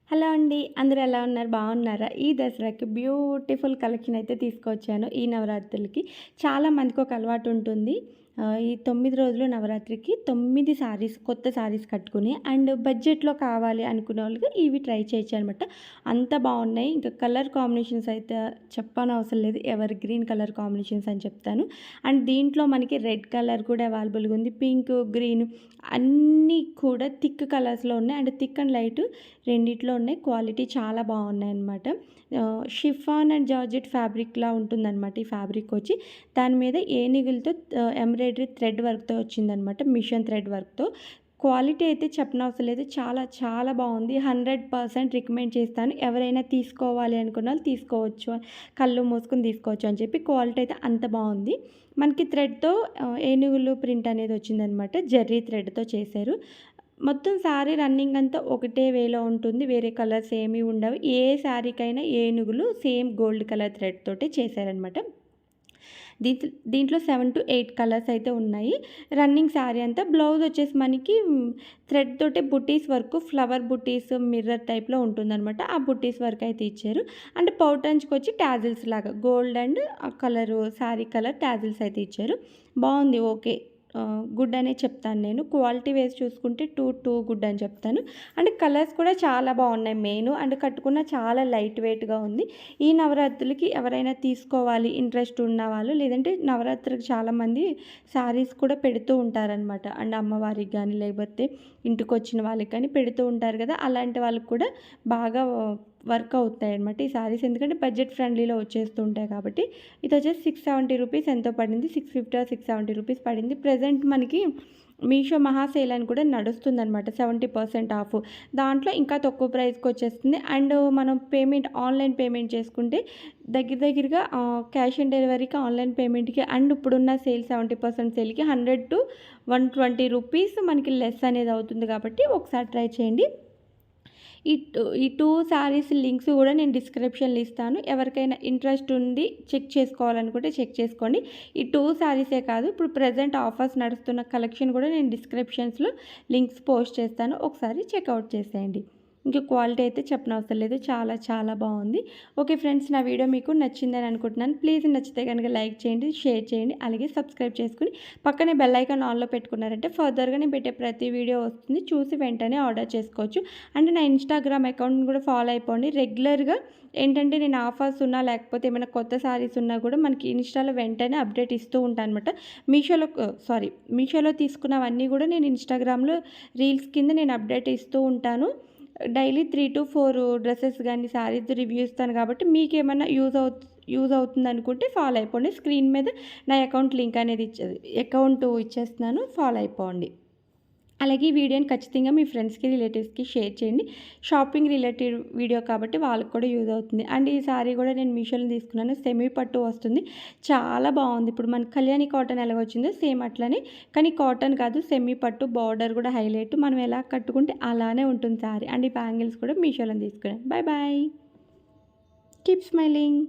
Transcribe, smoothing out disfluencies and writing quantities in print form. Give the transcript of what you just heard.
Hello అండి. అందరూ ఎలా ఉన్నారు? బాగున్నారా? ఈ దసరాకి బ్యూటిఫుల్ కలెక్షన్ అయితే తీసుకొచ్చాను. ఈ నవరాత్రులకి చాలా మందికి ఒక అలవాటు ఉంటుంది. ఈ 9 రోజులు నవరాత్రికి 9 సారీస్ కొత్త సారీస్ కట్టుకుని అండ్ బడ్జెట్‌లో కావాలి అనుకునే వాళ్ళకి ఇవి ట్రై చేయొచ్చనమాట. అంత బాగున్నాయి. ఇంకా కలర్ కాంబినేషన్స్ అయితే చెప్పనవసరం లేదు. ఎవర్ గ్రీన్ కలర్ కాంబినేషన్స్ అని చెప్తాను. అండ్ దీంట్లో మనకి రెడ్ కలర్ కూడా అవైలబుల్‌గా ఉంది. పింక్, గ్రీన్ అన్నీ కూడా థిక్ కలర్స్‌లో ఉన్నాయి. అండ్ థిక్ అండ్ లైట్ రెండిట్లో ఉన్నాయి. క్వాలిటీ చాలా బాగున్నాయన్నమాట. షిఫాన్ అండ్ జార్జెట్ ఫ్యాబ్రిక్‌లా ఉంటుందన్నమాట. ఈ ఫ్యాబ్రిక్ వచ్చి దాని మీద ఏనుగులతో ఎంబ్రాయిడరీ థ్రెడ్ వర్క్‌తో వచ్చిందనమాట. మిషన్ థ్రెడ్ వర్క్‌తో. క్వాలిటీ అయితే చెప్పనవసరం లేదు. చాలా చాలా బాగుంది. 100% రికమెండ్ చేస్తాను. ఎవరైనా తీసుకోవాలి అనుకున్న వాళ్ళు తీసుకోవచ్చు. కళ్ళు మూసుకొని తీసుకోవచ్చు అని చెప్పి క్వాలిటీ అయితే అంత బాగుంది. మనకి థ్రెడ్‌తో ఏనుగులు ప్రింట్ అనేది వచ్చిందనమాట. జెర్రీ థ్రెడ్‌తో చేశారు. మొత్తం శారీ రన్నింగ్ అంతా ఒకటే వేలో ఉంటుంది. వేరే కలర్స్ ఏమీ ఉండవు. ఏ శారీకైనా ఏనుగులు సేమ్ గోల్డ్ కలర్ థ్రెడ్ తోటే చేశారనమాట. దీంట్లో 7-8 కలర్స్ అయితే ఉన్నాయి. రన్నింగ్ శారీ అంతా. బ్లౌజ్ వచ్చేసి మనకి థ్రెడ్ తోటే బుట్టీస్ వర్క్, ఫ్లవర్ బుట్టీస్ మిర్రర్ టైప్‌లో ఉంటుందనమాట. ఆ బుట్టీస్ వర్క్ అయితే ఇచ్చారు. అండ్ పౌటంచ్‌కి వచ్చి టాజిల్స్ లాగా gold and colour sari colour tassels అయితే ఇచ్చారు. బాగుంది. ఓకే. గుడ్ అనే చెప్తాను నేను. క్వాలిటీ వైస్ చూసుకుంటే 2 గుడ్ అని చెప్తాను. అండ్ కలర్స్ కూడా చాలా బాగున్నాయి మెయిన్. అండ్ కట్టుకున్న చాలా లైట్ వెయిట్‌గా ఉంది. ఈ నవరాత్రులకి ఎవరైనా తీసుకోవాలి ఇంట్రెస్ట్ ఉన్నవాళ్ళు, లేదంటే నవరాత్రికి చాలామంది శారీస్ కూడా పెడుతూ ఉంటారనమాట. అండ్ అమ్మవారికి కానీ, లేకపోతే ఇంటికొచ్చిన వాళ్ళకి కానీ పెడుతూ ఉంటారు కదా! అలాంటి వాళ్ళకి కూడా బాగా వర్క్ అవుతాయన్నమాట ఈ శారీస్. ఎందుకంటే బడ్జెట్ ఫ్రెండ్లీలో వచ్చేస్తుంటాయి కాబట్టి. ఇది వచ్చేసి 670 రూపీస్ ఎంతో పడింది. 650 ఆర్ 670 రూపీస్ పడింది. ప్రెజెంట్ మనకి మీషో మహా సేల్ అని కూడా నడుస్తుందనమాట. 70% ఆఫ్. దాంట్లో ఇంకా తక్కువ ప్రైస్‌కి వచ్చేస్తుంది. అండ్ మనం ఆన్‌లైన్ పేమెంట్ చేసుకుంటే దగ్గరగా క్యాష్ ఆన్ డెలివరీకి, ఆన్‌లైన్ పేమెంట్‌కి అండ్ ఇప్పుడున్న సేల్ 70% సేల్‌కి 100-120 రూపీస్ మనకి లెస్ అనేది అవుతుంది కాబట్టి ఒకసారి ట్రై చేయండి. ఈ టూ శారీస్ లింక్స్ కూడా నేను డిస్క్రిప్షన్‌లో ఇస్తాను. ఎవరికైనా ఇంట్రెస్ట్ ఉండి చెక్ చేసుకోవాలనుకుంటే చెక్ చేసుకోండి. ఈ 2 శారీసే కాదు, ఇప్పుడు ప్రెజెంట్ ఆఫర్స్ నడుస్తున్న కలెక్షన్ కూడా నేను డిస్క్రిప్షన్స్‌లో లింక్స్ పోస్ట్ చేస్తాను. ఒకసారి చెక్‌ఔట్ చేసేయండి. ఇంక క్వాలిటీ అయితే చెప్పనవసరం లేదు. చాలా చాలా బాగుంది. ఓకే ఫ్రెండ్స్, నా వీడియో మీకు నచ్చిందని అనుకుంటున్నాను. ప్లీజ్ నచ్చితే కనుక లైక్ చేయండి, షేర్ చేయండి, అలాగే సబ్స్క్రైబ్ చేసుకుని పక్కనే బెల్ ఐకాన్ ఆన్‌లో పెట్టుకున్నారంటే ఫర్దర్‌గా నేను పెట్టే ప్రతి వీడియో వస్తుంది. చూసి వెంటనే ఆర్డర్ చేసుకోవచ్చు. అండ్ నా ఇన్‌స్టాగ్రామ్ అకౌంట్‌ని కూడా ఫాలో అయిపోండి. రెగ్యులర్‌గా ఏంటంటే నేను ఆఫర్స్ ఉన్నా, లేకపోతే ఏమైనా కొత్త సారీస్ ఉన్నా కూడా మనకి ఇన్‌స్టాలో వెంటనే అప్డేట్ ఇస్తూ ఉంటానన్నమాట. మీషోలో తీసుకున్నవన్నీ కూడా నేను ఇన్‌స్టాగ్రామ్‌లో రీల్స్ కింద నేను అప్డేట్ ఇస్తూ ఉంటాను. డైలీ 3-4 డ్రెసెస్ గానీ, శారీస్ రివ్యూ ఇస్తాను కాబట్టి మీకేమన్నా యూజ్ అవుతుందనుకుంటే ఫాలో అయిపోండి. స్క్రీన్ మీద నా అకౌంట్ ఇచ్చేస్తున్నాను. ఫాలో అయిపోండి. అలాగే ఈ వీడియోని ఖచ్చితంగా మీ ఫ్రెండ్స్‌కి, రిలేటివ్స్‌కి షేర్ చేయండి. షాపింగ్ రిలేటెడ్ వీడియో కాబట్టి వాళ్ళకి కూడా యూజ్ అవుతుంది. అండ్ ఈ సారీ కూడా నేను మీషోలో తీసుకున్నాను. సెమీ పట్టు వస్తుంది. చాలా బాగుంది. ఇప్పుడు మనకి కళ్యాణి కాటన్ ఎలాగొచ్చిందో సేమ్ అట్లనే, కానీ కాటన్ కాదు, సెమీ పట్టు. బార్డర్ కూడా హైలైట్. మనం ఎలా కట్టుకుంటే అలానే ఉంటుంది సారీ. అండ్ ఈ బ్యాంగిల్స్ కూడా మీషోలో తీసుకున్నాను. Bye bye. Keep smiling.